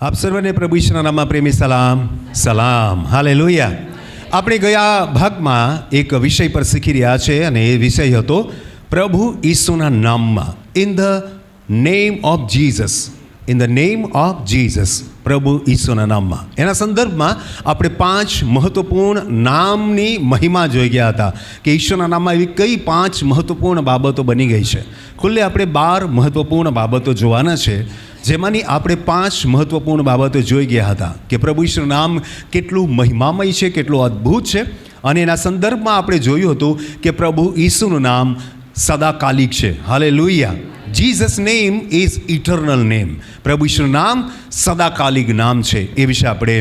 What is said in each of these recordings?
આપ સર્વને પ્રભુ ઈશ્વરના નામમાં પ્રેમી સલામ. સલામ. હાલેલુયા. આપણે ગયા ભાગમાં એક વિષય પર શીખી રહ્યા છે અને એ વિષય હતો પ્રભુ ઈસુના નામમાં. In the name of Jesus. In the name of Jesus. પ્રભુ ઈસુના નામમાં. એના સંદર્ભમાં આપણે 5 મહત્વપૂર્ણ નામની મહિમા જોઈ ગયા હતા કે ઈશ્વરના નામમાં એવી કઈ 5 મહત્વપૂર્ણ બાબતો બની ગઈ છે. ખુલ્લે આપણે 12 મહત્વપૂર્ણ બાબતો જોવાના છે, જેમાંની આપણે 5 મહત્વપૂર્ણ બાબતો જોઈ ગયા હતા કે પ્રભુ ઈશ્વરનું નામ કેટલું મહિમામય છે, કેટલું અદ્ભુત છે. અને એના સંદર્ભમાં આપણે જોયું હતું કે પ્રભુ ઈસુનું નામ સદાકાલિક છે. Hallelujah. Jesus name is eternal name. પ્રભુ ઈશ્વરનું નામ સદાકાલિક નામ છે. એ વિશે આપણે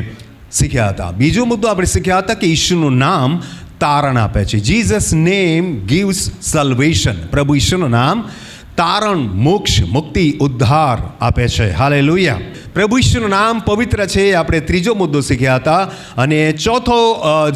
શીખ્યા હતા. બીજો મુદ્દો આપણે શીખ્યા હતા કે ઈશ્વરનું નામ તારણ આપે છે. Jesus name gives salvation. પ્રભુ ઈશ્વરનું નામ તારણ, મોક્ષ, મુક્તિ, ઉદ્ધાર આપે છે. હાલેલુયા. પ્રભુ ઈશ્વરનું નામ પવિત્ર છે. આપણે ત્રીજો મુદ્દો શીખ્યા હતા. અને ચોથો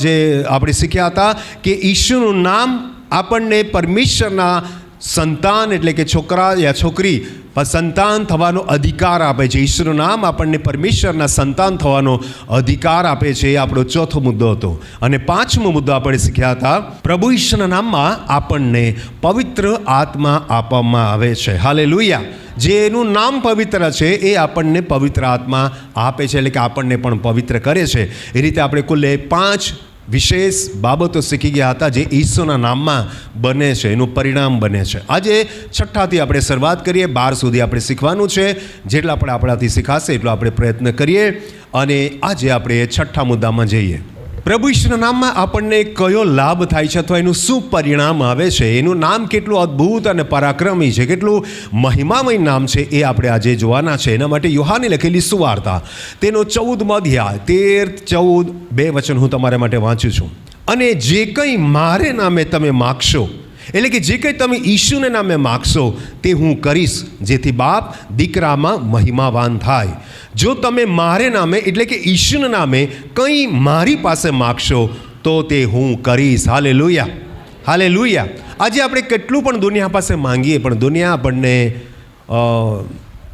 જે આપણે શીખ્યા હતા કે ઈશ્વરનું નામ આપણને પરમેશ્વરના સંતાન એટલે કે છોકરા યા છોકરી સંતાન થવાનો અધિકાર આપે છે. ઈશ્વરનું નામ આપણને પરમેશ્વરના સંતાન થવાનો અધિકાર આપે છે. એ આપણો ચોથો મુદ્દો હતો. અને 5મો મુદ્દો આપણે શીખ્યા હતા પ્રભુ ઈશ્વરના નામમાં આપણને પવિત્ર આત્મા આપવામાં આવે છે. હાલેલુયા. જેનું નામ પવિત્ર છે એ આપણને પવિત્ર આત્મા આપે છે, એટલે કે આપણને પણ પવિત્ર કરે છે. એ રીતે આપણે કુલ્લે 5 વિશેષ બાબતો શીખી ગયા હતા જે ઈસુના નામમાં બને છે, એનું પરિણામ બને છે. આજે 6ઠાથી આપણે શરૂઆત કરીએ. 12 સુધી આપણે શીખવાનું છે. જેટલા પણ આપણાથી શીખાશે એટલો આપણે પ્રયત્ન કરીએ. અને આજે આપણે 6ઠ્ઠા મુદ્દામાં જઈએ. પ્રભુ ઈશ્વરના નામમાં આપણને કયો લાભ થાય છે અથવા એનું શું પરિણામ આવે છે, એનું નામ કેટલું અદ્ભુત અને પરાક્રમી છે, કેટલું મહિમામય નામ છે, એ આપણે આજે જોવાના છે. એના માટે યોહાને લખેલી સુવાર્તા તેનો 14મો અધ્યાય 13-14 2 વચન હું તમારા માટે વાંચું છું. અને જે કંઈ મારે નામે તમે માગશો, એટલે કે જે કંઈ તમે ઈશુને નામે માગશો તે હું કરીશ, જેથી બાપ દીકરામાં મહિમાવાન થાય. જો તમે મારે નામે એટલે કે ઈશુના નામે કંઈ મારી પાસે માગશો તો તે હું કરીશ. હાલેલુયા. હાલેલુયા. આજે આપણે કેટલું પણ દુનિયા પાસે માંગીએ પણ દુનિયા આપણને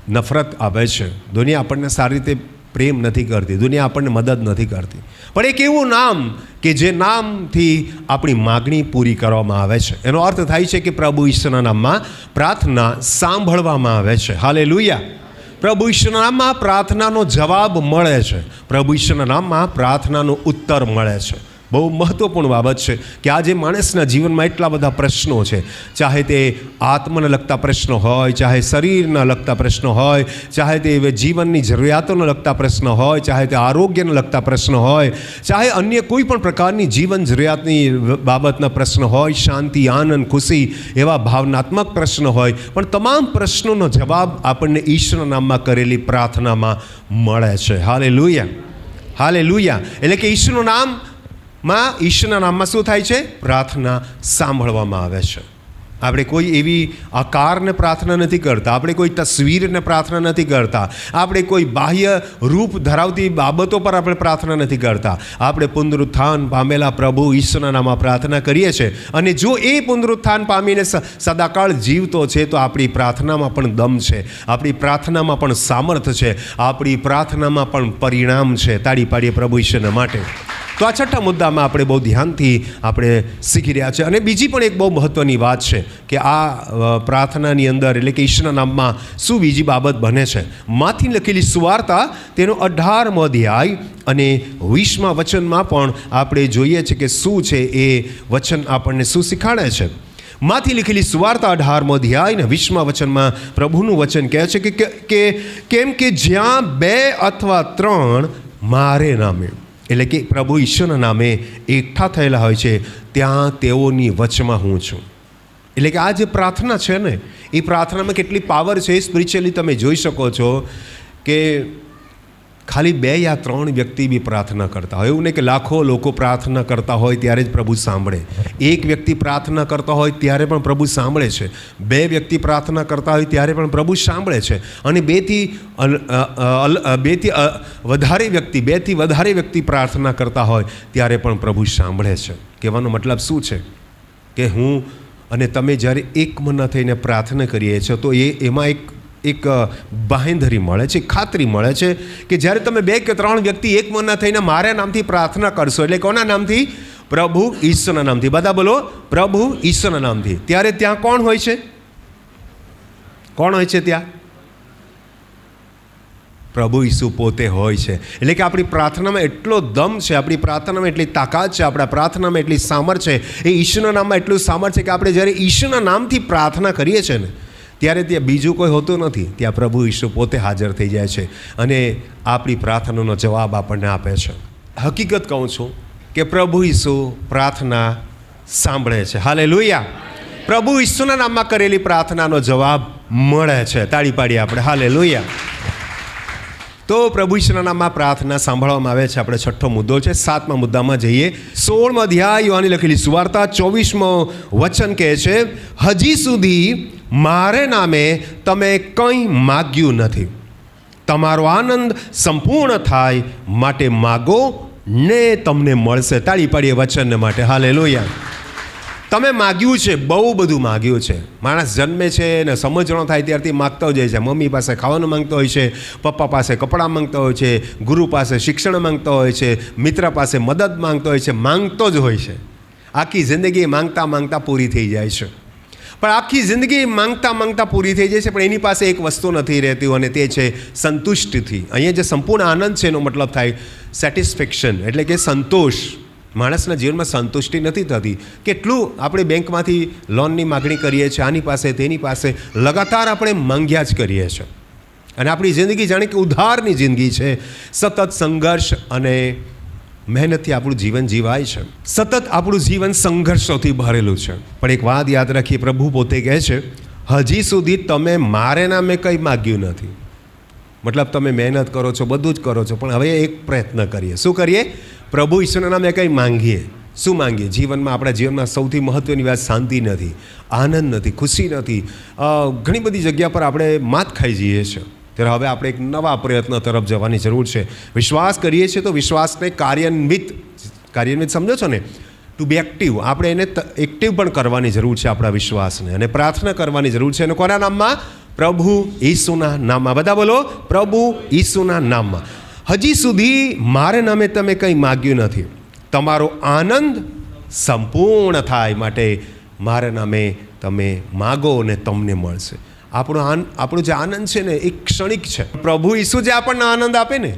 નફરત આપે છે. દુનિયા આપણને સારી રીતે પ્રેમ નથી કરતી. દુનિયા આપણને મદદ નથી કરતી. પણ એક એવું નામ કે જે નામથી આપણી માગણી પૂરી કરવામાં આવે છે. એનો અર્થ થાય છે કે પ્રભુ ઈશ્વરના નામમાં પ્રાર્થના સાંભળવામાં આવે છે. હાલેલુયા. પ્રભુ ઈશ્વરના નામમાં પ્રાર્થનાનો જવાબ મળે છે. પ્રભુ ઈશ્વરના નામમાં પ્રાર્થનાનો ઉત્તર મળે છે. બહુ મહત્ત્વપૂર્ણ બાબત છે કે આજે માણસના જીવનમાં એટલા બધા પ્રશ્નો છે. ચાહે તે આત્માને લગતા પ્રશ્નો હોય, ચાહે શરીરના લગતા પ્રશ્નો હોય, ચાહે તે જીવનની જરૂરિયાતોને લગતા પ્રશ્નો હોય, ચાહે તે આરોગ્યને લગતા પ્રશ્નો હોય, ચાહે અન્ય કોઈ પણ પ્રકારની જીવન જરૂરિયાતની બાબતના પ્રશ્નો હોય, શાંતિ, આનંદ, ખુશી એવા ભાવનાત્મક પ્રશ્નો હોય, પણ તમામ પ્રશ્નોનો જવાબ આપણને ઈશ્વરના નામમાં કરેલી પ્રાર્થનામાં મળે છે. હાલેલુયા. હાલેલુયા. એટલે કે ઈશ્વરનું નામ ઈશ્વરના નામમાં શું થાય છે? પ્રાર્થના સાંભળવામાં આવે છે. આપણે કોઈ એવી આકારને પ્રાર્થના નથી કરતા. આપણે કોઈ તસવીરને પ્રાર્થના નથી કરતા. આપણે કોઈ બાહ્ય રૂપ ધરાવતી બાબતો પર આપણે પ્રાર્થના નથી કરતા. આપણે પુનરુત્થાન પામેલા પ્રભુ ઈશ્વરના નામમાં પ્રાર્થના કરીએ છીએ. અને જો એ પુનરુત્થાન પામીને સદાકાળ જીવતો છે તો આપણી પ્રાર્થનામાં પણ દમ છે, આપણી પ્રાર્થનામાં પણ સામર્થ્ય છે, આપણી પ્રાર્થનામાં પણ પરિણામ છે. તાળી પાડીએ પ્રભુ ઈશ્વરના માટે. તો આ 6ઠ્ઠા મુદ્દામાં આપણે બહુ ધ્યાનથી આપણે શીખી રહ્યા છે. અને બીજી પણ એક બહુ મહત્ત્વની વાત છે કે આ પ્રાર્થનાની અંદર એટલે કે ઈશ્વરના નામમાં શું બીજી બાબત બને છે. માથી લખેલી સુવાર્તા તેનો 18મો અધ્યાય અને 20મા વચનમાં પણ આપણે જોઈએ છીએ કે શું છે એ વચન આપણને શું શીખાડે છે. માથી લખેલી સુવાર્તા 18મો અધ્યાય અને 20મા વચનમાં પ્રભુનું વચન કહે છે કે કેમ કે જ્યાં 2 અથવા 3 મારે નામે એટલે કે પ્રભુ ઈશ્વરના નામે એકઠા થયેલા હોય છે ત્યાં તેઓની વચમાં હું છું. એટલે કે આ જે પ્રાર્થના છે ને એ પ્રાર્થનામાં કેટલી પાવર છે એ સ્પિરિચ્યુઅલી તમે જોઈ શકો છો કે ખાલી 2 યા 3 વ્યક્તિ બી પ્રાર્થના કરતા હોય. એવું નહીં કે લાખો લોકો પ્રાર્થના કરતા હોય ત્યારે જ પ્રભુ સાંભળે. એક વ્યક્તિ પ્રાર્થના કરતા હોય ત્યારે પણ પ્રભુ સાંભળે છે. 2 વ્યક્તિ પ્રાર્થના કરતા હોય ત્યારે પણ પ્રભુ સાંભળે છે. અને 2 થી વધારે વ્યક્તિ પ્રાર્થના કરતા હોય ત્યારે પણ પ્રભુ સાંભળે છે. કહેવાનો મતલબ શું છે કે હું અને તમે જ્યારે એક મન થઈને પ્રાર્થના કરીએ છો તો એમાં એક બાંહેધરી મળે છે, ખાતરી મળે છે કે જ્યારે તમે 2 કે 3 વ્યક્તિ એક મન થઈને મારા નામથી પ્રાર્થના કરશો, એટલે કોના નામથી? પ્રભુ ઈશ્વરના નામથી. બધા બોલો, પ્રભુ ઈશ્વરના નામથી. ત્યારે ત્યાં કોણ હોય છે? કોણ હોય છે ત્યાં? પ્રભુ ઈસુ પોતે હોય છે. એટલે કે આપણી પ્રાર્થનામાં એટલો દમ છે, આપણી પ્રાર્થનામાં એટલી તાકાત છે, આપણા પ્રાર્થનામાં એટલી સામર્થ્ય છે, એ ઈશ્વરના નામમાં એટલું સામર્થ્ય છે કે આપણે જ્યારે ઈશ્વરના નામથી પ્રાર્થના કરીએ છીએ ને ત્યારે ત્યાં બીજું કોઈ હોતું નથી, ત્યાં પ્રભુ ઈસુ પોતે હાજર થઈ જાય છે અને આપણી પ્રાર્થનાનો જવાબ આપણને આપે છે. હકીકત કહું છું કે પ્રભુ ઈસુ પ્રાર્થના સાંભળે છે. હાલેલુયા. પ્રભુ ઈસુના નામમાં કરેલી પ્રાર્થનાનો જવાબ મળે છે. તાળી પાડીએ આપણે. હાલેલુયા. તો પ્રભુ ઈશ્વરના નામમાં પ્રાર્થના સાંભળવામાં આવે છે. આપણે 6થો મુદ્દો છે. 7મા મુદ્દામાં જઈએ. 16મો અધ્યાય યોહાનની લખેલી સુવાર્તા 24મો વચન કહે છે, હજી સુધી મારે નામે તમે કંઈ માગ્યું નથી. તમારો આનંદ સંપૂર્ણ થાય માટે માગો ને તમને મળશે. તાળી પાડીએ વચનને માટે. હાલેલુયા. તમે માગ્યું છે, બહુ બધું માગ્યું છે. માણસ જન્મે છે ને સમજણો થાય ત્યારથી માગતો જ હોય છે. મમ્મી પાસે ખાવાનું માંગતો હોય છે, પપ્પા પાસે કપડાં માંગતો હોય છે, ગુરુ પાસે શિક્ષણ માંગતો હોય છે, મિત્ર પાસે મદદ માંગતો હોય છે, માંગતો જ હોય છે. આખી જિંદગી માંગતા માંગતા પૂરી થઈ જાય છે. પણ આખી જિંદગી માંગતા માંગતા પૂરી થઈ જાય છે, પણ એની પાસે એક વસ્તુ નથી રહેતી અને તે છે સંતુષ્ટિથી. અહીંયા જે સંપૂર્ણ આનંદ છે એનો મતલબ થાય સેટિસ્ફેક્શન, એટલે કે સંતોષ. માણસના જીવનમાં સંતુષ્ટિ નથી થતી. કેટલું આપણે બેંકમાંથી લોનની માગણી કરીએ છીએ, આની પાસે તેની પાસે, લગાતાર આપણે માંગ્યા જ કરીએ છીએ અને આપણી જિંદગી જાણે કે ઉધારની જિંદગી છે. સતત સંઘર્ષ અને મહેનતથી આપણું જીવન જીવાય છે. સતત આપણું જીવન સંઘર્ષોથી ભરેલું છે. પણ એક વાત યાદ રાખીએ, પ્રભુ પોતે કહે છે, હજી સુધી તમે મારે નામે કંઈ માગ્યું નથી. મતલબ તમે મહેનત કરો છો, બધું જ કરો છો, પણ હવે એક પ્રયત્ન કરીએ. શું કરીએ? પ્રભુ ઈશ્વરના નામે કંઈ માંગીએ. શું માંગીએ? જીવનમાં, આપણા જીવનમાં સૌથી મહત્ત્વની વાત શાંતિ નથી, આનંદ નથી, ખુશી નથી. ઘણી બધી જગ્યા પર આપણે માત ખાઈ જઈએ છીએ. ત્યારે હવે આપણે એક નવા પ્રયત્ન તરફ જવાની જરૂર છે. વિશ્વાસ કરીએ છીએ તો વિશ્વાસને કાર્યાન્વિત સમજો છો ને, ટુ બી એક્ટિવ. આપણે એને એક્ટિવ પણ કરવાની જરૂર છે, આપણા વિશ્વાસને, અને પ્રાર્થના કરવાની જરૂર છે. અને કોના નામમાં? પ્રભુ ઈસુના નામમાં. બધા બોલો, પ્રભુ ઈસુના નામમાં. હજી સુધી મારે નામે તમે કંઈ માગ્યું નથી. તમારો આનંદ સંપૂર્ણ થાય માટે મારા નામે તમે માગો ને તમને મળશે. આપણો જે આનંદ છે ને એ ક્ષણિક છે. પ્રભુ ઈસુ જે આપણને આનંદ આપે ને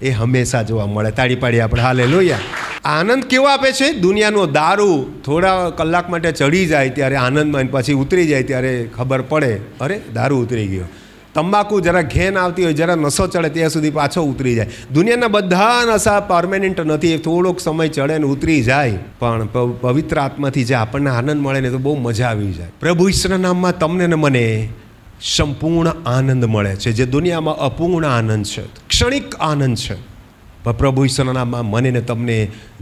એ હંમેશા જોવા મળે. તાળી પાડીએ આપણે. હાલેલુયા. આનંદ કેવો આપે છે? દુનિયાનો દારૂ થોડા કલાક માટે ચડી જાય ત્યારે આનંદમાં, પછી ઉતરી જાય ત્યારે ખબર પડે, અરે દારૂ ઉતરી ગયો. તંબાકુ જરા ઘેન આવતી હોય, જરા નશો ચડે ત્યાં સુધી પાછો ઉતરી જાય. દુનિયાના બધા નશા પરમેનન્ટ નથી, થોડોક સમય ચડે ને ઉતરી જાય. પણ પવિત્ર આત્માથી જે આપણને આનંદ મળે ને તો બહુ મજા આવી જાય. પ્રભુ ઈશ્વરના નામમાં તમને ને મને સંપૂર્ણ આનંદ મળે છે, જે દુનિયામાં અપૂર્ણ આનંદ છે, ક્ષણિક આનંદ છે. પણ પ્રભુ ઈશ્વરના નામમાં મને ને તમને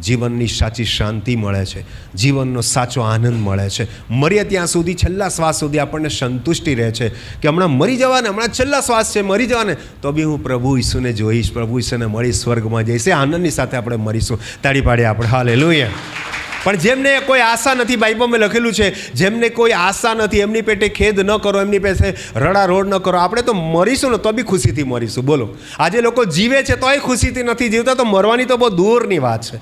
જીવનની સાચી શાંતિ મળે છે, જીવનનો સાચો આનંદ મળે છે. મરીએ ત્યાં સુધી, છેલ્લા શ્વાસ સુધી આપણને સંતુષ્ટિ રહે છે કે હમણાં મરી જવાને, હમણાં છેલ્લા શ્વાસ છે, મરી જવાને તો બી હું પ્રભુ ઈસુને જોઈશ, પ્રભુ ઈસુને મળીશ, સ્વર્ગમાં જઈશ. એ આનંદની સાથે આપણે મરીશું. તાળી પાડીએ આપણે. હાલેલુયા. પણ જેમને કોઈ આશા નથી, બાઇબલમાં લખેલું છે, જેમને કોઈ આશા નથી એમની પેટે ખેદ ન કરો, એમની પાસે રડારોડ ન કરો. આપણે તો મરીશું ને તો બી ખુશીથી મરીશું. બોલો, આજે લોકો જીવે છે તોય ખુશીથી નથી જીવતા, તો મરવાની તો બહુ દૂરની વાત છે.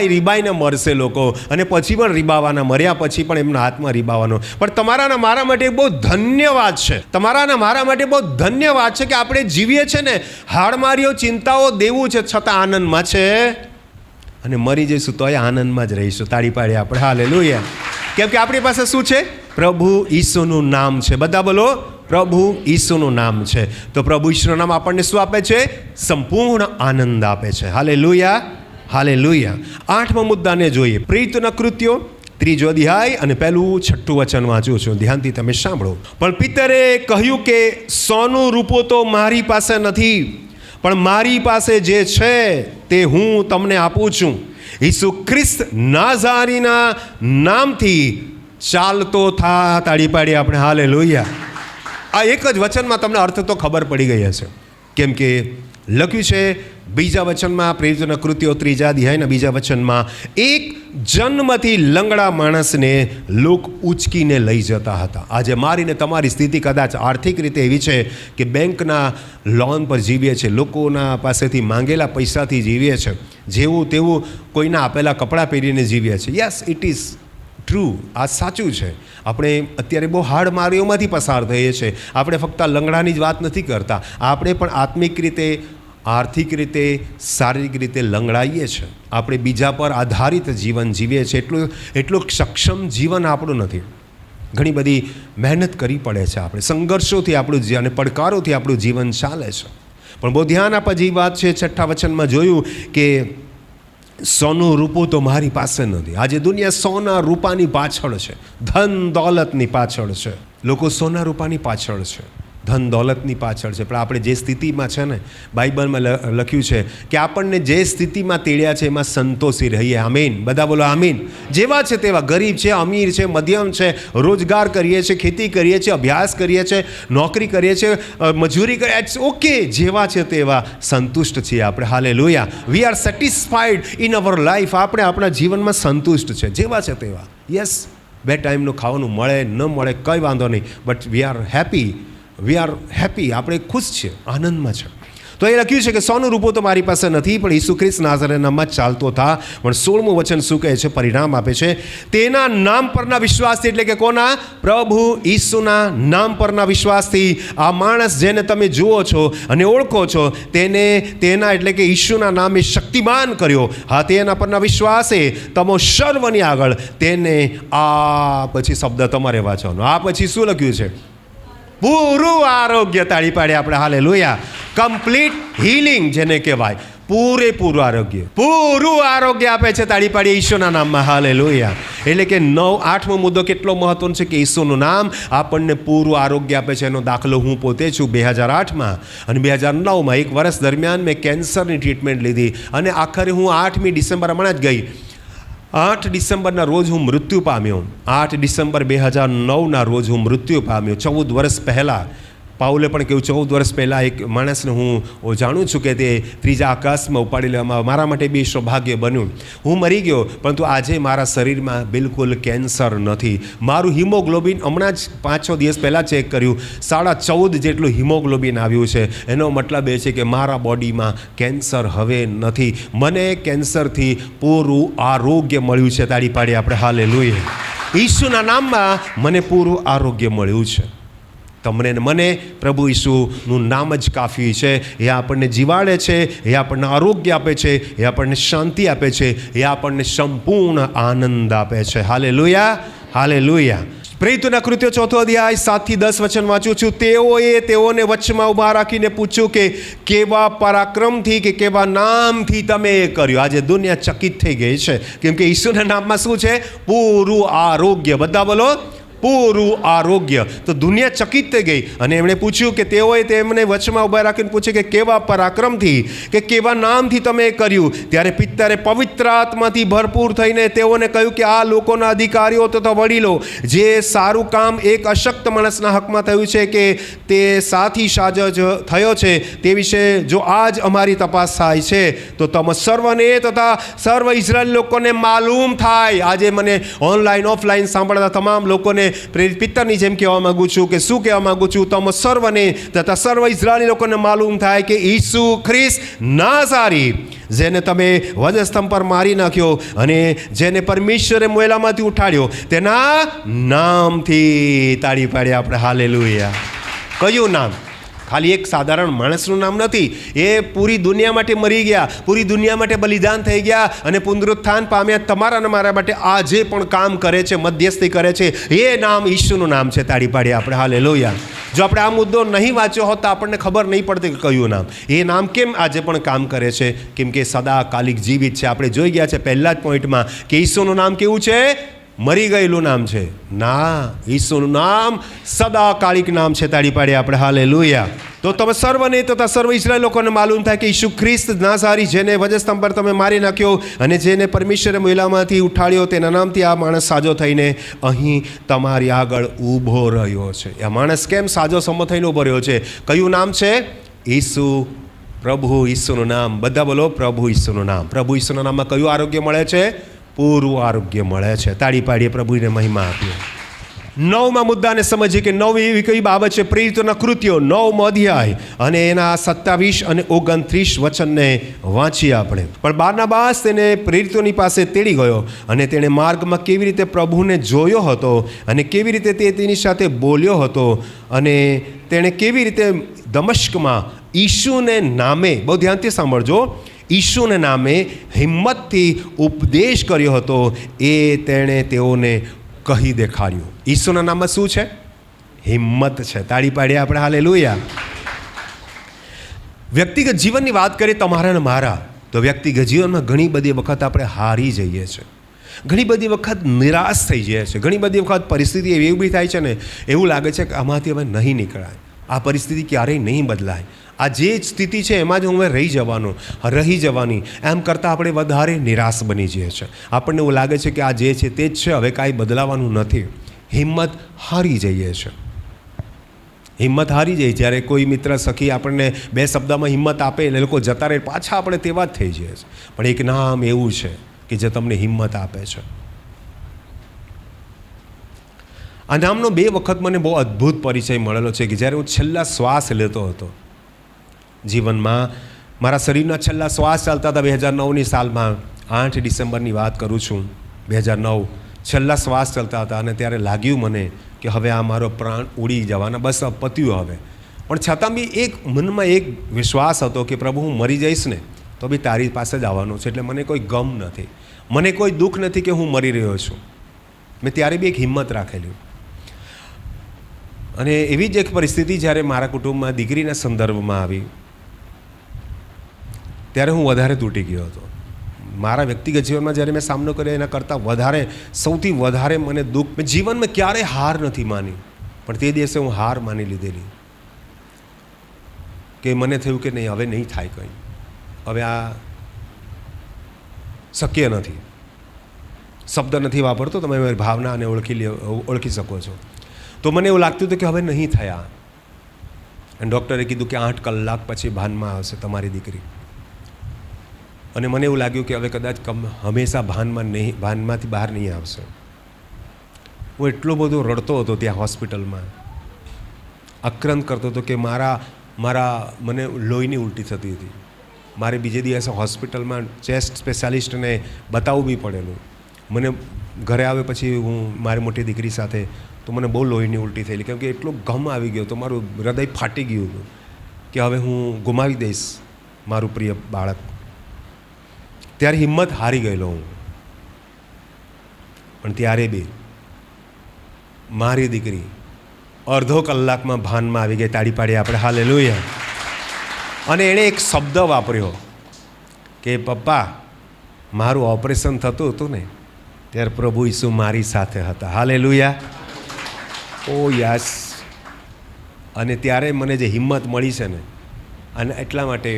રીબાઈને મરશે લોકો, અને પછી પણ રીબાવાના, મર્યા પછી પણ એમના હાથમાં રીબાવાનો. પણ તમારાના મારા માટે બહુ ધન્યવાદ છે, તમારાના મારા માટે બહુ ધન્યવાદ છે કે આપણે જીવીએ છે ને હાડમારીઓ, ચિંતાઓ, દેવું છે, છતાં આનંદમાં છે. અને મરી જઈશું તો એ આનંદમાં જ રહીશું. તાળી પાડીએ આપણે. હાલેલુયા. કેમ કે આપણી પાસે શું છે? પ્રભુ ઈસુનું નામ છે. બધા બોલો, પ્રભુ ઈસુનું નામ છે. તો પ્રભુ ઈસુનું નામ આપણને શું આપે છે? સંપૂર્ણ આનંદ આપે છે. હાલેલુયા. હાલેલુયા. 8મા મુદ્દાને જોઈએ. પ્રેરિતોના કૃત્યો 3જો અધ્યાય અને પહેલું 6ઠું વચન વાંચું છું, ધ્યાનથી તમે સાંભળો. પણ પિતરે કહ્યું કે સોનું રૂપો તો મારી પાસે નથી, પણ મારી પાસે જે છે તે હું તમને આપું છું. ઈસુ ખ્રિસ્ત નાઝારીના નામથી ચાલતો થા. તાળી પાડી આપણે. હાલેલુયા. આ એક જ વચનમાં તમને અર્થ તો ખબર પડી ગઈ હશે, કેમ કે લખ્યું છે બીજા વચનમાં પ્રેરિતોના કૃત્યો 3 અધ્યાયના બીજા વચનમાં એક જન્મથી લંગડા માણસને લોક ઉચકીને લઈ જતા હતા. આજે મારીને તમારી સ્થિતિ કદાચ આર્થિક રીતે એવી છે કે બેંકના લોન પર જીવીએ છીએ, લોકોના પાસેથી માંગેલા પૈસાથી જીવીએ છીએ, જેવું તેવું કોઈના આપેલા કપડાં પહેરીને જીવીએ છીએ. યસ, ઇટ ઇઝ ટ્રુ, આ સાચું છે. આપણે અત્યારે બહુ હાડમારીઓમાંથી પસાર થઈએ છીએ. આપણે ફક્ત લંગડાની જ વાત નથી કરતા, આપણે પણ આત્મિક રીતે, આર્થિક રીતે, શારીરિક રીતે લંગડાઈએ છીએ. આપણે બીજા પર આધારિત જીવન જીવીએ છીએ. એટલું સક્ષમ જીવન આપણું નથી. ઘણી બધી મહેનત કરવી પડે છે. આપણે સંઘર્ષોથી આપણું જીવન અને પડકારોથી આપણું જીવન ચાલે છે. પણ બહુ ધ્યાન આપવા જેવી વાત છે. 6 વચનમાં જોયું કે સોનું રૂપું તો મારી પાસે નથી. આજે દુનિયા સોના રૂપાની પાછળ છે, ધન દોલતની પાછળ છે. લોકો સોના રૂપાની પાછળ છે, ધન દોલતની પાછળ છે. પણ આપણે જે સ્થિતિમાં છે ને, બાઇબલમાં લખ્યું છે કે આપણને જે સ્થિતિમાં તેડ્યા છે એમાં સંતોષી રહીએ. આમીન. બધા બોલો આમીન. જેવા છે તેવા, ગરીબ છે, અમીર છે, મધ્યમ છે, રોજગાર કરીએ છીએ, ખેતી કરીએ છીએ, અભ્યાસ કરીએ છીએ, નોકરી કરીએ છીએ, મજૂરી કરીએ, ઇટ્સ ઓકે. જેવા છે તેવા સંતુષ્ટ છીએ આપણે. Hallelujah. We are satisfied in our life. આપણે આપણા જીવનમાં સંતુષ્ટ છે, જેવા છે તેવા. યસ, 2 ટાઈમનું ખાવાનું મળે ન મળે કંઈ વાંધો નહીં, બટ વી આર હેપી. આપણે ખુશ છીએ, આનંદમાં છે. તો એ લખ્યું છે કે સોનું રૂપો તો મારી પાસે નથી, પણ ઈસુ ખ્રિસ્ત નાઝરેનામાં ચાલતો થા. પણ 16મું વચન શું કહે છે? પરિણામ આપે છે, તેના નામ પરના વિશ્વાસથી. એટલે કે કોના? પ્રભુ ઈસુના નામ પરના વિશ્વાસથી આ માણસ જેને તમે જુઓ છો અને ઓળખો છો, તેના એટલે કે ઈસુના નામે શક્તિમાન કર્યો. હા, તેના પરના વિશ્વાસે તમો સર્વની આગળ તેને આ પછી શબ્દ તમારે વાંચવાનો. આ પછી શું લખ્યું છે? પૂરું આરોગ્ય. તાળી પાડે આપણે. હાલેલુયા. કમ્પ્લીટ હીલિંગ જેને કહેવાય, પૂરેપૂરું આરોગ્ય, પૂરું આરોગ્ય આપે છે. તાળી પાડીએ ઈશ્વરના નામમાં. હાલેલુયા. એટલે કે 8મો મુદ્દો કેટલો મહત્વનો છે કે ઈસુનું નામ આપણને પૂરું આરોગ્ય આપે છે. એનો દાખલો હું પોતે છું. 2008માં અને 2009માં 1 વર્ષ દરમિયાન મેં કેન્સરની ટ્રીટમેન્ટ લીધી અને આખરે હું 8મી ડિસેમ્બર હમણાં જ ગઈ, 8 ડિસેમ્બરના રોજ હું મૃત્યુ પામ્યો. 8 ડિસેમ્બર 2009ના રોજ હું મૃત્યુ પામ્યો. 14 વર્ષ પહેલાં, પાઉલે પણ કહ્યું, 14 વર્ષ પહેલાં એક માણસને હું જાણું છું કે તે ત્રીજા આકાશમાં ઉપાડી લેવામાં, મારા માટે બી સૌભાગ્ય બન્યું. હું મરી ગયો, પરંતુ આજે મારા શરીરમાં બિલકુલ કેન્સર નથી. મારું હિમોગ્લોબિન હમણાં જ 5-6 દિવસ પહેલાં ચેક કર્યું, 14.5 જેટલું હિમોગ્લોબિન આવ્યું છે. એનો મતલબ એ છે કે મારા બોડીમાં કેન્સર હવે નથી. મને કેન્સરથી પૂરું આરોગ્ય મળ્યું છે. તાળી પાડી આપણે. હાલેલુયા. ઈસુના નામમાં મને પૂરું આરોગ્ય મળ્યું છે. તમને ને મને પ્રભુ ઈસુનું નામ જ કાફી છે. એ આપણને જીવાડે છે, એ આપણને આરોગ્ય આપે છે, એ આપણને શાંતિ આપે છે, એ આપણને સંપૂર્ણ આનંદ આપે છે. હાલેલુયા. હાલેલુયા. પ્રેરિતોના કૃત્યો 4 અધ્યાય 7 થી 10 વચન વાંચું છું. તેઓને વચમાં ઊભા રાખીને પૂછ્યું કે કેવા પરાક્રમથી કે કેવા નામથી તમે એ કર્યું. આજે દુનિયા ચકિત થઈ ગઈ છે, કેમ કે ઈસુના નામમાં શું છે? પૂરું આરોગ્ય. બધા બોલો, પૂરું આરોગ્ય. તો દુનિયા ચકિત થઈ ગઈ અને એમણે પૂછ્યું કે તેમને વચમાં ઊભા રાખીને પૂછ્યું કે કેવા પરાક્રમથી કે કેવા નામથી તમે કર્યું. ત્યારે પિત્તરે પવિત્ર આત્માથી ભરપૂર થઈને તેઓને કહ્યું કે આ લોકોના અધિકારીઓ તથા વડીલો, જે સારું કામ એક અશક્ત માણસના હકમાં થયું છે કે તે સાથી સાજ થયો છે, તે વિશે જો આજ અમારી તપાસ થાય છે તો તમે સર્વને તથા સર્વ ઇઝરાયલ લોકોને માલુમ થાય. આજે મને ઓનલાઈન ઓફલાઈન સાંભળતા તમામ લોકોને પ્રેરિત પિત્તરની જેમ કહેવા માંગુ છું કે શું કહેવા માંગુ છું? તમે સર્વને તથા સર્વ ઇઝરાયલી લોકોને માલુમ થાય કે ઈસુ ખ્રિસ્ત નાઝારી, જેને તમે વધસ્તંભ પર મારી નાખ્યો અને જેને પરમેશ્વરે મોયલામાંથી ઉઠાડ્યો, તેના નામથી. તાળી પાડી આપણે. હાલેલુયા. કયું નામ? ખાલી એક સાધારણ માણસનું નામ નથી. એ પૂરી દુનિયા માટે મરી ગયા, પૂરી દુનિયા માટે બલિદાન થઈ ગયા અને પુનરુત્થાન પામ્યા. તમારા અને મારા માટે આજે પણ કામ કરે છે, મધ્યસ્થી કરે છે. એ નામ ઈસુનું નામ છે. તાળી પાડીએ આપણે. હાલેલુયા. જો આપણે આ મુદ્દો નહીં વાંચ્યો હોત તો આપણને ખબર નહીં પડતી કે કયું નામ. એ નામ કેમ આજે પણ કામ કરે છે? કેમ કે સદાકાલિક જીવિત છે. આપણે જોઈ ગયા છે પહેલા જ પોઈન્ટમાં કે ઈસુનું નામ કેવું છે? મરી ગયેલું નામ છે? ના, ઈસુનું નામ સદાકાલિક નામ છે. તાળી પાડીએ આપણે. હાલેલુયા. તો તમે સર્વને તથા સર્વ ઇઝરાયલ લોકોને માલુમ થાય કે ઈસુ ખ્રિસ્ત નાઝારી, જેને વધસ્તંભ પર તમે મારી નાખ્યો અને જેને પરમેશ્વરે મોયલામાંથી ઉઠાડ્યો, તેના નામથી આ માણસ સાજો થઈને અહીં તમારી આગળ ઊભો રહ્યો છે. આ માણસ કેમ સાજો સમો થઈને ઊભો રહ્યો છે? કયું નામ છે? ઈસુ પ્રભુ ઈસુનું નામ. બધા બોલો, પ્રભુ ઈસુનું નામ. પ્રભુ ઈસુના નામમાં કયું આરોગ્ય મળે છે? પૂરું આરોગ્ય મળે છે. તાળી પાડીએ, પ્રભુને મહિમા આપીએ. 9મા મુદ્દાને સમજીએ કે 9 એવી કઈ બાબત છે? પ્રેરિતોના કૃત્યો 9મો અધ્યાય અને એના 27 અને 29 વચનને વાંચીએ આપણે. પણ બારનાબાસ તેને પ્રેરિતોની પાસે તેડી ગયો અને તેણે માર્ગમાં કેવી રીતે પ્રભુને જોયો હતો અને કેવી રીતે તે તેની સાથે બોલ્યો હતો અને તેણે કેવી રીતે દમશ્કમાં ઈસુને નામે, બહુ ધ્યાનથી સાંભળજો, ઈસુને નામે હિંમતથી ઉપદેશ કર્યો હતો, એ તેણે તેઓને કહી દેખાડ્યું. ઈસુના નામમાં શું છે? હિંમત છે. તાળી પાડીએ આપણે, હાલેલુયા. વ્યક્તિગત જીવનની વાત કરીએ તમારા અને મારા, તો વ્યક્તિગત જીવનમાં ઘણી બધી વખત આપણે હારી જઈએ છીએ, ઘણી બધી વખત નિરાશ થઈ જઈએ છીએ, ઘણી બધી વખત પરિસ્થિતિ એવી ઊભી થાય છે ને, એવું લાગે છે કે આમાંથી હવે નહીં નીકળાય, આ પરિસ્થિતિ ક્યારેય નહીં બદલાય, આ જે સ્થિતિ છે એમાં જ હું રહી જવાની, એમ કરતાં આપણે વધારે નિરાશ બની જઈએ છીએ. આપણને એવું લાગે છે કે આ જે છે તે જ છે, હવે કાંઈ બદલાવાનું નથી. હિંમત હારી જઈએ છીએ. હિંમત હારી જાય જ્યારે કોઈ મિત્ર સખી આપણને 2 શબ્દમાં હિંમત આપે એટલે લોકો જતા રહે, પાછા આપણે તેવા જ થઈ જઈએ છીએ. પણ એક નામ એવું છે કે જે તમને હિંમત આપે છે. આ નામનો 2 વખત મને બહુ અદ્ભુત પરિચય મળેલો છે કે જ્યારે હું છેલ્લા શ્વાસ લેતો હતો જીવનમાં, મારા શરીરના છેલ્લા શ્વાસ ચાલતા હતા 2009ની સાલમાં, 8 ડિસેમ્બરની વાત કરું છું, 2009 છેલ્લા શ્વાસ ચાલતા હતા અને ત્યારે લાગ્યું મને કે હવે આ મારો પ્રાણ ઉડી જવાના, બસ પત્યું હવે. પણ છતાં બી એક મનમાં એક વિશ્વાસ હતો કે પ્રભુ હું મરી જઈશ ને તો બી તારી પાસે જ આવવાનો છે, એટલે મને કોઈ ગમ નથી, મને કોઈ દુઃખ નથી કે હું મરી રહ્યો છું. મેં ત્યારે બી એક હિંમત રાખેલી. અને એવી જ એક પરિસ્થિતિ જ્યારે મારા કુટુંબમાં દીકરીના સંદર્ભમાં આવી ત્યારે હું વધારે તૂટી ગયો હતો. મારા વ્યક્તિગત જીવનમાં જ્યારે મેં સામનો કર્યો એના કરતાં વધારે, સૌથી વધારે મને દુઃખ, મેં જીવનમાં ક્યારેય હાર નથી માની, પણ તે દિવસે હું હાર માની લીધેલી કે મને થયું કે નહીં, હવે નહીં થાય કંઈ, હવે આ શક્ય નથી. શબ્દ નથી વાપરતો, તમે મારી ભાવનાને ઓળખી શકો છો. તો મને એવું લાગતું હતું કે હવે નહીં થયા. અને ડૉક્ટરે કીધું કે 8 કલાક પછી ભાનમાં આવશે તમારી દીકરી. અને મને એવું લાગ્યું કે હવે કદાચ હંમેશા ભાનમાંથી બહાર નહીં આવશે. હું એટલો બધો રડતો હતો ત્યાં હોસ્પિટલમાં, આક્રંદ કરતો હતો કે મને લોહીની ઉલટી થતી હતી. મારે બીજે દિવસે હોસ્પિટલમાં ચેસ્ટ સ્પેશિયાલિસ્ટને બતાવવું બી પડેલું. મને ઘરે આવે પછી હું મારી મોટી દીકરી સાથે, તો મને બહુ લોહીની ઉલટી થયેલી, કેમ કે એટલો ગમ આવી ગયો તો મારું હૃદય ફાટી ગયું હતું કે હવે હું ગુમાવી દઈશ મારું પ્રિય બાળક. ત્યારે હિંમત હારી ગયેલો હું. પણ ત્યારે બી મારી દીકરી અડધો કલાકમાં ભાનમાં આવી ગઈ. તાળી પાડીએ આપણે, હાલેલુયા. અને એણે એક શબ્દ વાપર્યો કે પપ્પા, મારું ઓપરેશન થતું હતું ને ત્યારે પ્રભુ ઈસુ મારી સાથે હતા. હાલેલુયા. ઓ યસ. અને ત્યારે મને જે હિંમત મળી છે ને, અને એટલા માટે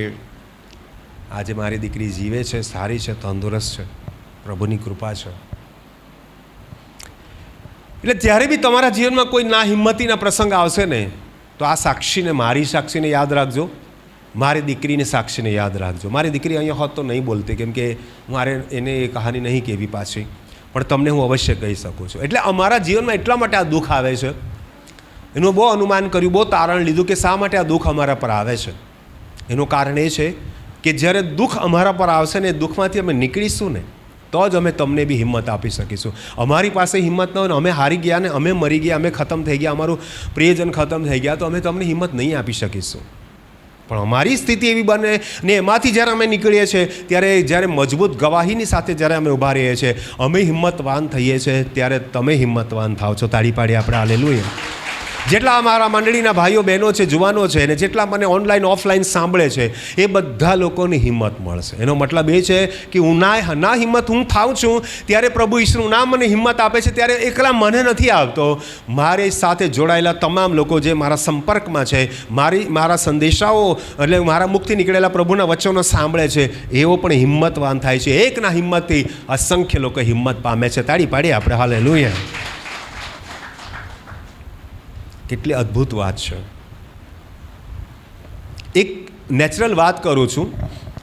આજે મારી દીકરી જીવે છે, સારી છે, તંદુરસ્ત છે, પ્રભુની કૃપા છે. એટલે ત્યારે બી તમારા જીવનમાં કોઈ ના હિંમતીના પ્રસંગ આવશે ને તો આ સાક્ષીને, મારી સાક્ષીને યાદ રાખજો, મારી દીકરીને સાક્ષીને યાદ રાખજો. મારી દીકરી અહીંયા હોત તો નહીં બોલતી, કેમ કે મારે એને એ કહાની નહીં કહેવી પાછી, પણ તમને હું અવશ્ય કહી શકું છું. એટલે અમારા જીવનમાં એટલા માટે આ દુઃખ આવે છે, એનું બહુ અનુમાન કર્યું, બહુ તારણ લીધું કે શા માટે આ દુઃખ અમારા પર આવે છે. એનું કારણ એ છે કે જ્યારે દુઃખ અમારા પર આવશે ને, એ દુઃખમાંથી અમે નીકળીશું ને તો જ અમે તમને બી હિંમત આપી શકીશું. અમારી પાસે હિંમત ન હોય ને અમે હારી ગયા ને અમે મરી ગયા, અમે ખતમ થઈ ગયા, અમારું પ્રિયજન ખતમ થઈ ગયા, તો અમે તમને હિંમત નહીં આપી શકીશું. પણ અમારી સ્થિતિ એવી બને ને એમાંથી જ્યારે અમે નીકળીએ છીએ ત્યારે, જ્યારે મજબૂત ગવાહીની સાથે જ્યારે અમે ઊભા રહીએ છીએ, અમે હિંમતવાન થઈએ છીએ, ત્યારે તમે હિંમતવાન થાવ છો. તાળી પાડીએ આપણે, હાલેલુયા. જેટલા અમારા મંડળીના ભાઈઓ બહેનો છે, જુવાનો છે, અને જેટલા મને ઓનલાઈન ઓફલાઈન સાંભળે છે, એ બધા લોકોને હિંમત મળશે. એનો મતલબ એ છે કે હું ના હિંમત હું થાઉં છું ત્યારે પ્રભુ ઈશ્વરનું નામ મને હિંમત આપે છે. ત્યારે એકલા મને નથી આવતો, મારી સાથે જોડાયેલા તમામ લોકો જે મારા સંપર્કમાં છે, મારા સંદેશાઓ એટલે મારા મુખથી નીકળેલા પ્રભુના વચનો સાંભળે છે, એવો પણ હિંમતવાન થાય છે. એકના હિંમતથી અસંખ્ય લોકો હિંમત પામે છે. તાળી પાડીએ આપણે, હાલેલુયા. કેટલી અદ્ભુત વાત છે. એક નેચરલ વાત કરું છું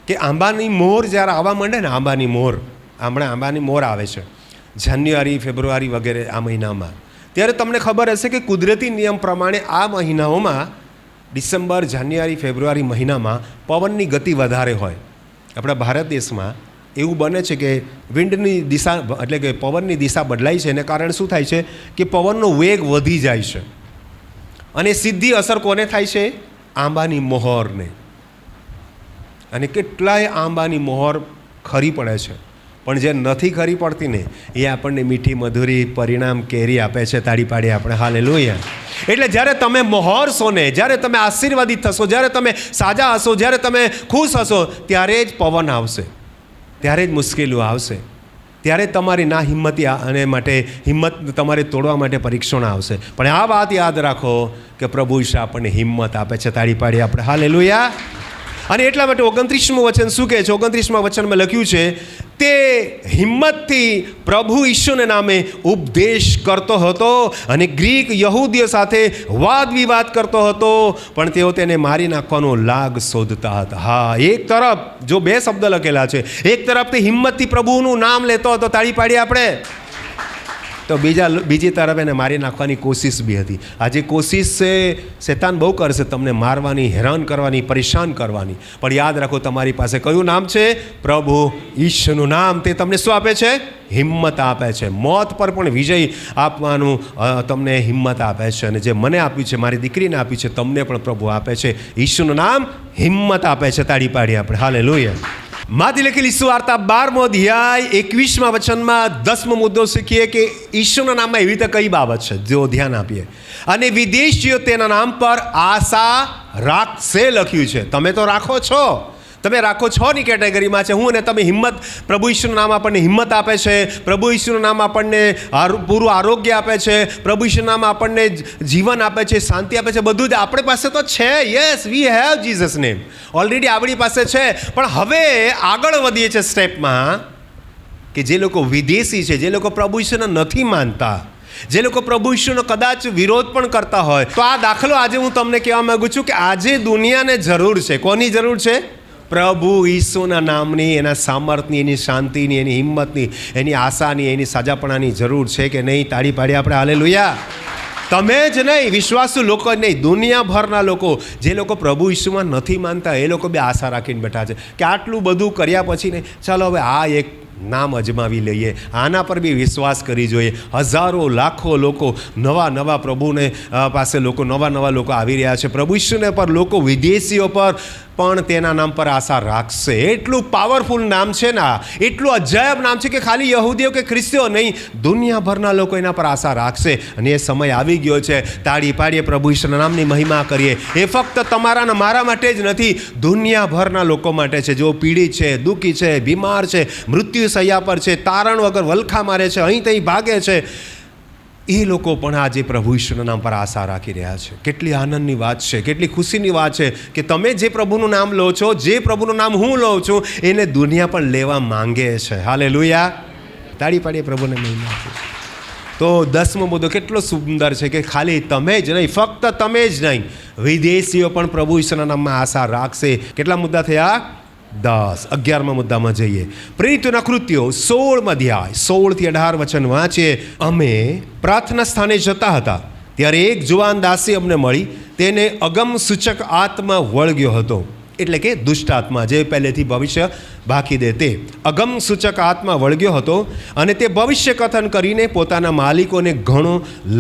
કે આંબાની મોર જ્યારે આવવા માંડે ને, આંબાની મોર, હમણાં આંબાની મોર આવે છે જાન્યુઆરી, ફેબ્રુઆરી વગેરે આ મહિનામાં, ત્યારે તમને ખબર હશે કે કુદરતી નિયમ પ્રમાણે આ મહિનાઓમાં ડિસેમ્બર, જાન્યુઆરી, ફેબ્રુઆરી મહિનામાં પવનની ગતિ વધારે હોય. આપણા ભારત દેશમાં એવું બને છે કે વિન્ડની દિશા એટલે કે પવનની દિશા બદલાય છે, એને કારણે શું થાય છે કે પવનનો વેગ વધી જાય છે અને સીધી અસર કોને થાય છે? આંબાની મોહરને. અને કેટલાય આંબાની મોહર ખરી પડે છે, પણ જે નથી ખરી પડતી ને એ આપણને મીઠી મધુરી પરિણામ કેરી આપે છે. તાળી પાડીએ આપણે હાલેલુયા. એટલે જ્યારે તમે મોહરશો ને, જ્યારે તમે આશીર્વાદિત થશો, જ્યારે તમે સાજા હશો, જ્યારે તમે ખુશ હશો, ત્યારે જ પવન આવશે, ત્યારે જ મુશ્કેલીઓ આવશે, ત્યારે તમારી ના હિંમતી અને માટે હિંમત તમારે તોડવા માટે પરીક્ષણ આવશે. પણ આ વાત યાદ રાખો કે પ્રભુ ઈશા આપણને હિંમત આપે છે. તાળી પાડીએ આપણે હાલેલુયા. અને એટલા માટે 29મું વચન શું કહે છે? 29મા વચનમાં લખ્યું છે, તે હિંમતથી પ્રભુ ઈશુને નામે ઉપદેશ કરતો હતો અને ગ્રીક યહૂદીઓ સાથે વાદ વિવાદ કરતો હતો, પણ તેઓ તેને મારી નાખવાનો લાગ શોધતા હતા. હા, એક તરફ જો બે શબ્દ લખેલા છે, એક તરફ તે હિંમતથી પ્રભુનું નામ લેતો હતો, તાળી પાડીએ આપણે, તો બીજી તરફ એને મારી નાખવાની કોશિશ બી હતી. આજે કોશિશ છે શેતાન બહુ કરશે, તમને મારવાની, હેરાન કરવાની, પરેશાન કરવાની. પણ યાદ રાખો, તમારી પાસે કયું નામ છે? પ્રભુ ઈશ્વરનું નામ. તે તમને શું આપે છે? હિંમત આપે છે. મોત પર પણ વિજય આપવાનું તમને હિંમત આપે છે. અને જે મને આપ્યું છે, મારી દીકરીને આપ્યું છે, તમને પણ પ્રભુ આપે છે. ઈશ્વરનું નામ હિંમત આપે છે. તાળી પાડીએ આપણે હાલેલુયા. માથી લખેલી સુવાર્તા 12મો અધ્યાય 21મા વચનમાં 10મો મુદ્દો શીખીએ કે ઈશ્વરના નામમાં એવી રીતે કઈ બાબત છે, જો ધ્યાન આપીએ. અને વિદેશીઓ તેના નામ પર આશા રાખશે લખ્યું છે. તમે તો રાખો છો, તમે રાખો છો ની કેટેગરીમાં છે હું અને તમે. હિંમત, પ્રભુ ઈશ્વરનું નામ આપણને હિંમત આપે છે. પ્રભુ ઈશ્વરનું નામ આપણને પૂરું આરોગ્ય આપે છે. પ્રભુ ઈશ્વરનું નામ આપણને જીવન આપે છે, શાંતિ આપે છે. બધું જ આપણી પાસે તો છે. Yes, we have Jesus name, already આપણી પાસે છે. પણ હવે આગળ વધીએ છીએ સ્ટેપમાં કે જે લોકો વિદેશી છે, જે લોકો પ્રભુ ઈશ્વરને નથી માનતા, જે લોકો પ્રભુ ઈશ્વરનો કદાચ વિરોધ પણ કરતા હોય, તો આ દાખલો આજે હું તમને કહેવા માગું છું કે આજે દુનિયાને જરૂર છે. કોની જરૂર છે? પ્રભુ ઈસુના નામની, એના સામર્થની, એની શાંતિની, એની હિંમતની, એની આશાની, એની સાજાપણાની જરૂર છે કે નહીં? તાળી પાડીએ આપણે હાલેલુયા. તમે જ નહીં, વિશ્વાસુ લોકો જ નહીં, દુનિયાભરના લોકો, જે લોકો પ્રભુ ઈસુમાં નથી માનતા, એ લોકો બી આશા રાખીને બેઠા છે કે આટલું બધું કર્યા પછી ને ચાલો હવે આ એક નામ અજમાવી લઈએ, આના પર બી વિશ્વાસ કરી જોઈએ. હજારો લાખો લોકો નવા પ્રભુને પાસે લોકો નવા લોકો આવી રહ્યા છે. પ્રભુ ઈશ્વરને પર લોકો વિદેશીઓ પર પણ તેના નામ પર આશા રાખશે. એટલું પાવરફુલ નામ છે ને, એટલું અજાયબ નામ છે કે ખાલી યહૂદીઓ કે ખ્રિસ્તીઓ નહીં, દુનિયાભરના લોકો એના પર આશા રાખશે. અને એ સમય આવી ગયો છે. તાળી પાડીએ, પ્રભુ ઈશ્વરના નામની મહિમા કરીએ. એ ફક્ત તમારા ને મારા માટે જ નથી, દુનિયાભરના લોકો માટે છે. જેઓ પીડિત છે, દુઃખી છે, બીમાર છે, મૃત્યુ સૈયા પર છે, તારણ વગર વલખા મારે છે, અહીં ત્યાં ભાગે છે, એ લોકો પણ આજે પ્રભુ ઈશ્વરના નામ પર આશા રાખી રહ્યા છે. કેટલી આનંદની વાત છે, કેટલી ખુશીની વાત છે કે તમે જે પ્રભુનું નામ લો છો, જે પ્રભુનું નામ હું લઉં છું, એને દુનિયા પણ લેવા માંગે છે. હાલેલુયા. તાળી પાડીએ, પ્રભુને મહિમા આપીએ. તો 10મો મુદ્દો કેટલો સુંદર છે કે ખાલી તમે જ નહીં, ફક્ત તમે જ નહીં, વિદેશીઓ પણ પ્રભુ ઈશ્વરના નામમાં આશા રાખશે. કેટલા મુદ્દા થયા? 10. 11મા મુદ્દામાં જઈએ. પ્રેરિતોના કૃત્યો 16 અધ્યાય 16 થી 18 વચન વાંચીએ. અમે પ્રાર્થના સ્થાને જતા હતા, ત્યારે એક જુવાન દાસી અમને મળી. તેને અગમ સૂચક આત્મા વળગ્યો હતો, એટલે કે દુષ્ટ આત્મા, જે પહેલેથી ભવિષ્ય બાકી દે તે અગમ સૂચક આત્મા વળગ્યો હતો અને તે ભવિષ્ય કથન કરીને પોતાના માલિકોને ઘણો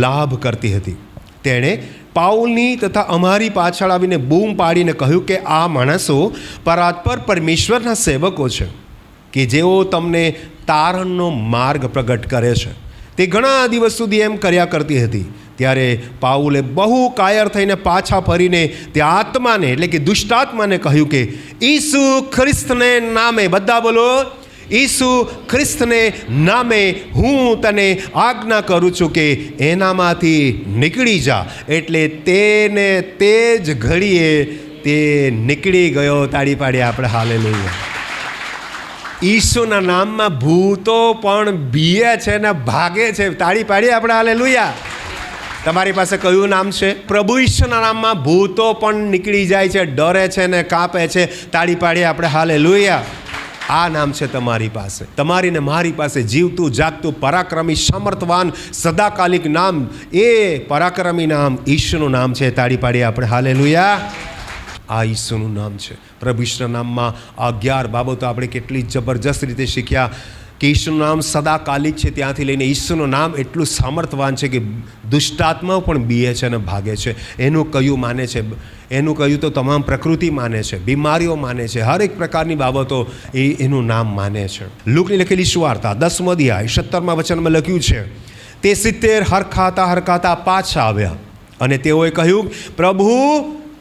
લાભ કરતી હતી. તેણે પાઉલની તથા અમારી પાછળ આવીને બૂમ પાડીને કહ્યું કે આ માણસો પરાત્પર પરમેશ્વરના સેવકો છે કે જેઓ તમને તારણનો માર્ગ પ્રગટ કરે છે. તે ઘણા દિવસ સુધી એમ કર્યા કરતી હતી. ત્યારે પાઉલે બહુ કાયર થઈને પાછા ફરીને તે આત્માને, એટલે કે દુષ્ટાત્માને કહ્યું કે ઈસુ ખ્રિસ્તને નામે, બધા બોલો, ઈસુ ખ્રિસ્તને નામે હું તને આજ્ઞા કરું છું કે એનામાંથી નીકળી જા. એટલે તેને તે જ ઘડીએ તે નીકળી ગયો. તાળી પાડીએ આપણે હાલેલુયા. ઈસુના નામમાં ભૂતો પણ બીએ છે ને ભાગે છે. તાળી પાડીએ આપણે હાલેલુયા. તમારી પાસે કયું નામ છે? પ્રભુ ઈસુના નામમાં ભૂતો પણ નીકળી જાય છે, ડરે છે ને કાપે છે. તાળી પાડીએ આપણે હાલેલુયા. આ નામ છે તમારી પાસે, તમારી ને મારી પાસે જીવતું જાગતું પરાક્રમી સામર્થવાન સદાકાલિક નામ. એ પરાક્રમી નામ ઈસુનું નામ છે. તાળી પાડીએ આપણે હાલેલુયા. આ ઈસુનું નામ છે. પ્રભુ ઈસુના નામમાં 11 બાબતો આપણે કેટલી જબરજસ્ત રીતે શીખ્યા કે ઈસુનું નામ સદાકાલિક છે. ત્યાંથી લઈને ઈસુનું નામ એટલું સામર્થવાન છે કે દુષ્ટાત્માઓ પણ બીએ છે અને ભાગે છે. એનું કયું માને છે, એનું કયું તો તમામ પ્રકૃતિ માને છે, બીમારીઓ માને છે, હરેક પ્રકારની બાબતો એનું નામ માને છે. લૂકની લખેલી સુવાર્તા 10મો અધ્યાય 17મા વચનમાં લખ્યું છે, તે 70 હરખાતા પાછા આવ્યા અને તેઓએ કહ્યું, પ્રભુ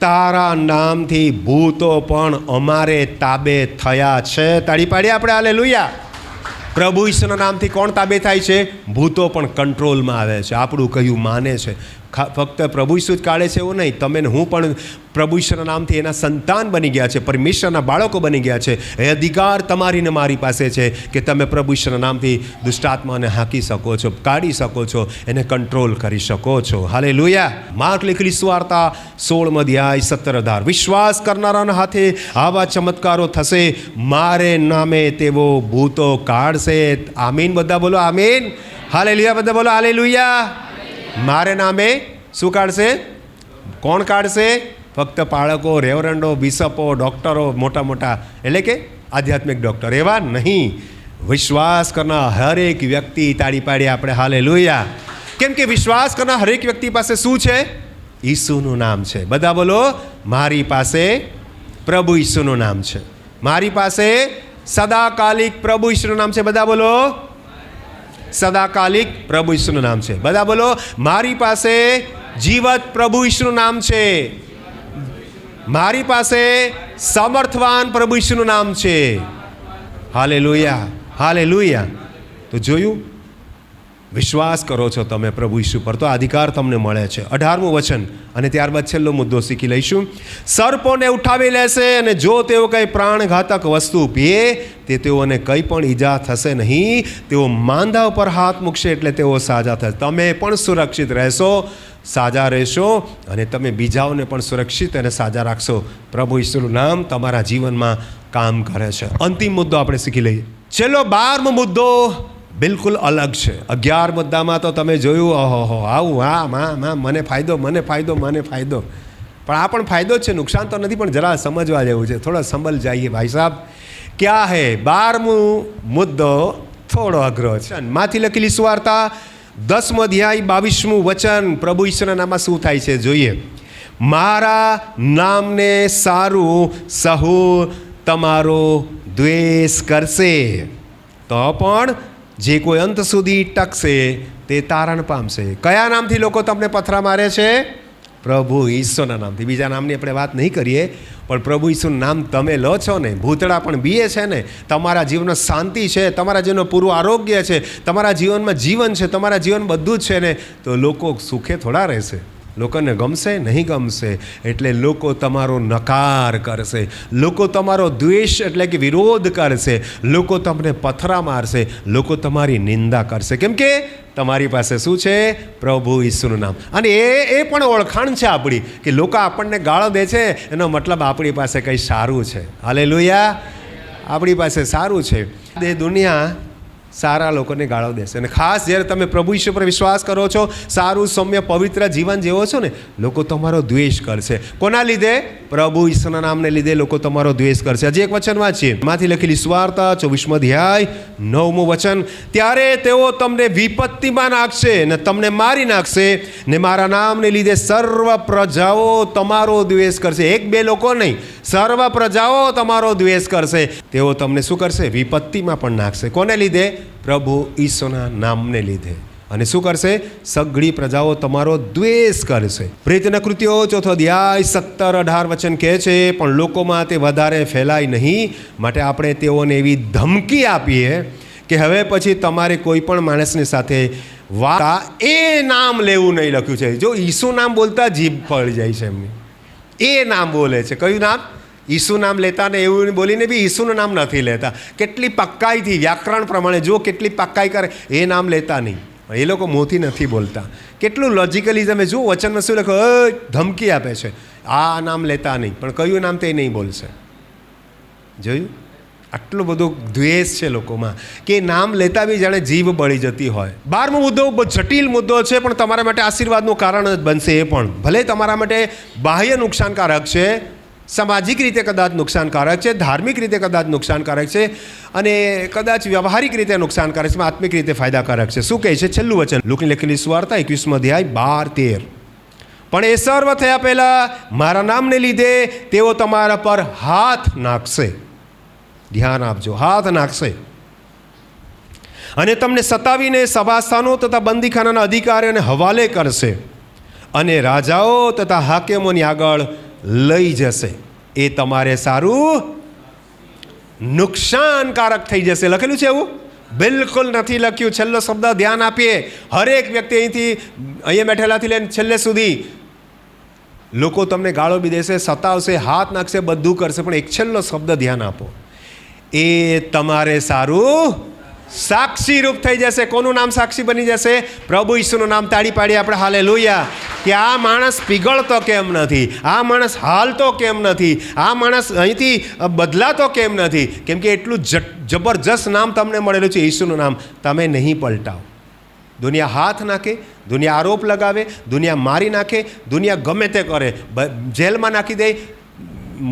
તારા નામથી ભૂતો પણ અમારે તાબે થયા છે. તાળી પાડીએ આપણે હાલેલુયા. પ્રભુ ઈસુના નામથી કોણ તાબે થાય છે? ભૂતો પણ કંટ્રોલમાં આવે છે. આપણું કયું માને છે. ફક્ત પ્રભુ ઈસુ જ કાઢે છે એવું નહીં, તમે ને હું પણ પ્રભુ ઈસુના નામથી એના સંતાન બની ગયા છે, પરમેશ્વરના બાળકો બની ગયા છે. એ અધિકાર તમારી ને મારી પાસે છે કે તમે પ્રભુ ઈસુના નામથી દુષ્ટાત્માને હાંકી શકો છો, કાઢી શકો છો, એને કંટ્રોલ કરી શકો છો. હાલેલુયા. માર્ક લખેલી સુવાર્તા 16મો અધ્યાય 17-18, વિશ્વાસ કરનારાના હાથે આવા ચમત્કારો થશે, મારે નામે તેઓ ભૂતો કાઢશે. આમીન. બધા બોલો આમીન. હાલેલુયા. બધા બોલો હાલેલુયા. મારે નામે શું કાઢશે? કોણ કાઢશે? ફક્ત બાળકો, રેવરન્ડો, બિશપો, ડૉક્ટરો, મોટા મોટા, એટલે કે આધ્યાત્મિક ડૉક્ટર, એવા નહીં. વિશ્વાસ કરનાર હરેક વ્યક્તિ. તાળી પાડીએ આપણે હાલેલુયા. કેમ કે વિશ્વાસ કરનાર હરેક વ્યક્તિ પાસે શું છે? ઈસુનું નામ છે. બધા બોલો, મારી પાસે પ્રભુ ઈસુનું નામ છે. મારી પાસે સદાકાલિક પ્રભુ ઈસુનું નામ છે. બધા બોલો, સદાકાલિક પ્રભુ ઈસુનું નામ છે. બધા બોલો, મારી પાસે જીવત પ્રભુ ઈસુનું નામ છે. મારી પાસે સમર્થવાન પ્રભુ ઈસુનું નામ છે. હાલેલુયા. હાલેલુયા. તો જોયું, વિશ્વાસ કરો છો તમે પ્રભુ ઈસુ પર તો અધિકાર તમને મળે છે. 18મું વચન અને ત્યારબાદ છેલ્લો મુદ્દો શીખી લઈશું. સર્પોને ઉઠાવી લેશે અને જો તેઓ કંઈ પ્રાણઘાતક વસ્તુ પીએ તે તેઓને કંઈ પણ ઈજા થશે નહીં. તેઓ માંદા ઉપર હાથ મૂકશે એટલે તેઓ સાજા થશે. તમે પણ સુરક્ષિત રહેશો, સાજા રહેશો અને તમે બીજાઓને પણ સુરક્ષિત અને સાજા રાખશો. પ્રભુ ઈસુનું નામ તમારા જીવનમાં કામ કરે છે. અંતિમ મુદ્દો આપણે શીખી લઈએ. છેલ્લો 12મો મુદ્દો બિલકુલ અલગ છે. 11 મુદ્દામાં તો તમે જોયું, ઓહો આવું, હા મને ફાયદો, મને ફાયદો, મને ફાયદો. પણ આ પણ ફાયદો જ છે, નુકસાન તો નથી. પણ જરા સમજવા જેવું છે. થોડા સંભલ જઈએ ભાઈ સાહેબ. ક્યાં હે 12મો મુદ્દો? થોડો અઘરો છે. માંથી લખેલી સુવાર્તા 10મો અધ્યાય 22મું વચન. પ્રભુ ઈસુના નામમાં શું થાય છે જોઈએ. મારા નામને સારું સહુ તમારો દ્વેષ કરશે, તો પણ જે કોઈ અંત સુધી ટકશે તે તારણ પામશે. કયા નામથી લોકો તમને પથરા મારે છે? પ્રભુ ઈસુના નામથી. બીજા નામની આપણે વાત નહીં કરીએ, પણ પ્રભુ ઈસુનું નામ તમે લો છો ને, ભૂતડા પણ બીએ છે ને, તમારા જીવનમાં શાંતિ છે, તમારા જીવનમાં પૂરું આરોગ્ય છે, તમારા જીવનમાં જીવન છે, તમારા જીવન બધું જ છે ને, તો લોકો સુખે થોડા રહેશે? લોકોને ગમશે નહીં? ગમશે. એટલે લોકો તમારો નકાર કરશે, લોકો તમારો દ્વેષ એટલે કે વિરોધ કરશે, લોકો તમને પથરા મારશે, લોકો તમારી નિંદા કરશે. કેમ કે તમારી પાસે શું છે? પ્રભુ ઈસુનું નામ. અને એ પણ ઓળખાણ છે આપણી કે લોકો આપણને ગાળો દે છે, એનો મતલબ આપણી પાસે કંઈ સારું છે. હાલેલુયા. આપણી પાસે સારું છે. એ દુનિયા સારા લોકોને ગાળો દેશે. અને ખાસ જ્યારે તમે પ્રભુ ઈસુ પર વિશ્વાસ કરો છો, સારું સૌમ્ય પવિત્ર જીવન જેવો છો ને, લોકો તમારો દ્વેષ કરશે. કોના લીધે? પ્રભુ ઈસુના નામને લીધે લોકો તમારો દ્વેષ કરશે. હજી એક વચન વાંચીએ. માંથી લખેલી સુવાર્તા 24મો અધ્યાય 9મું વચન. ત્યારે તેઓ તમને વિપત્તિમાં નાખશે ને તમને મારી નાખશે ને મારા નામને લીધે સર્વ પ્રજાઓ તમારો દ્વેષ કરશે. 1-2 લોકો નહીં, સર્વ પ્રજાઓ તમારો દ્વેષ કરશે. તેઓ તમને શું કરશે? વિપત્તિમાં પણ નાખશે. કોને લીધે? પ્રભુ ઈસુના નામને લીધે. અને શું કરશે? સઘળી પ્રજાઓ તમારો દ્વેષ કરશે. પ્રેતના કૃત્યો 4થો અધ્યાય 17-18 વચન કહે છે, પણ લોકોમાં તે વધારે ફેલાય નહીં માટે આપણે તેઓને એવી ધમકી આપીએ કે હવે પછી તમારે કોઈ પણ માણસની સાથે વાત એ નામ લેવું નહીં. લખ્યું છે, જો ઈસુ નામ બોલતા જીભ ફળી જાય છે એમની. એ નામ બોલે છે. કયું નામ? ઈસુ નામ લેતા ને એવું બોલીને બી ઈસુનું નામ નથી લેતા. કેટલી પક્કાઈથી વ્યાકરણ પ્રમાણે જો કેટલી પક્કાઈ કરે, એ નામ લેતા નહીં. એ લોકો મોંથી નથી બોલતા. કેટલું લોજિકલી તમે જુઓ, વચનમાં શું લખ્યું? ધમકી આપે છે, આ નામ લેતા નહીં, પણ કયું નામ તે નહીં બોલશે. જોયું? આટલો બધો દ્વેષ છે લોકોમાં કે નામ લેતા બી જાણે જીભ બળી જતી હોય. 12મો મુદ્દો બહુ જટિલ મુદ્દો છે, પણ તમારા માટે આશીર્વાદનું કારણ જ બનશે. એ પણ ભલે તમારા માટે બાહ્ય નુકસાનકારક છે, સામાજિક રીતે કદાચ નુકસાનકારક છે, ધાર્મિક રીતે કદાચ નુકસાનકારક છે, અને કદાચ વ્યવહારિક રીતે નુકસાનકારક છે, આત્મિક રીતે ફાયદાકારક છે. શું કહે છે છેલ્લું વચન? લુકની લખેલી સુવાર્તા 21મો અધ્યાય 12-13. પણ એ સર્વ થયા પહેલાં મારા નામને લીધે તેઓ તમારા પર હાથ નાખશે. ધ્યાન આપજો, હાથ નાખશે અને તમને સતાવીને સભાસ્થાનો તથા બંદીખાનાના અધિકારીઓને હવાલે કરશે અને રાજાઓ તથા હાકેમોની આગળ લઈ જશે. એ તમારે સારું નુકસાનકારક થઈ જશે. લખેલું છે એવું? બિલકુલ નથી લખ્યું. છેલ્લો શબ્દ ધ્યાન આપીએ. હરેક વ્યક્તિ અહીંથી અહીંયા બેઠેલાથી લઈને છેલ્લે સુધી લોકો તમને ગાળો બી દેશે, સતાવશે, હાથ નાખશે, બધું કરશે, પણ એક છેલ્લો શબ્દ ધ્યાન આપો. એ તમારે સારું સાક્ષી રૂપ થઈ જશે. કોનું નામ સાક્ષી બની જશે? પ્રભુ ઈસુનું નામ. તાળી પાડીએ આપણે હાલેલુયા. કે આ માણસ પીગળતો કેમ નથી, આ માણસ હાલતો કેમ નથી, આ માણસ અહીંથી બદલાતો કેમ નથી? કેમ કે એટલું જબરજસ્ત નામ તમને મળેલું છે, ઈસુનું નામ. તમે નહીં પલટાવ. દુનિયા હાથ નાખે, દુનિયા આરોપ લગાવે, દુનિયા મારી નાખે, દુનિયા ગમે તે કરે, જેલમાં નાખી દે,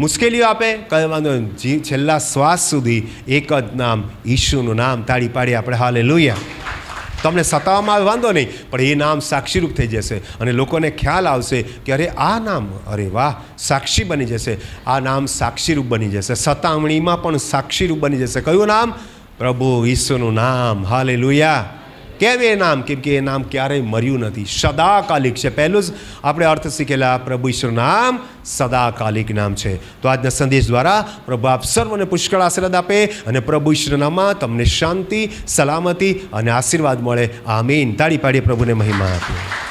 મુશ્કેલીઓ આપે, કઈ વાંધો નહીં. છેલ્લા શ્વાસ સુધી એક જ નામ, ઈશુનું નામ. તાળી પાડી આપણે હાલેલુયા. તમને સતાવવામાં આવે વાંધો નહીં, પણ એ નામ સાક્ષીરૂપ થઈ જશે અને લોકોને ખ્યાલ આવશે કે અરે આ નામ, અરે વાહ, સાક્ષી બની જશે. આ નામ સાક્ષીરૂપ બની જશે. સતાવણીમાં પણ સાક્ષીરૂપ બની જશે. કયું નામ? પ્રભુ ઈસુનું નામ. હાલેલુયા. કેમ એ નામ? કેમ કે એ નામ ક્યારેય મર્યું નથી, સદાકાલિક છે. પહેલું જ આપણે અર્થ શીખેલા, પ્રભુ ઈશ્વરનું નામ સદાકાલિક નામ છે. તો આજના સંદેશ દ્વારા પ્રભુ આપ સર્વને પુષ્કળ આશીર્વાદ આપે અને પ્રભુ ઈશ્વરના નામમાં તમને શાંતિ, સલામતી અને આશીર્વાદ મળે. આમીન. તાળી પાડીએ પ્રભુને મહિમા આપીએ.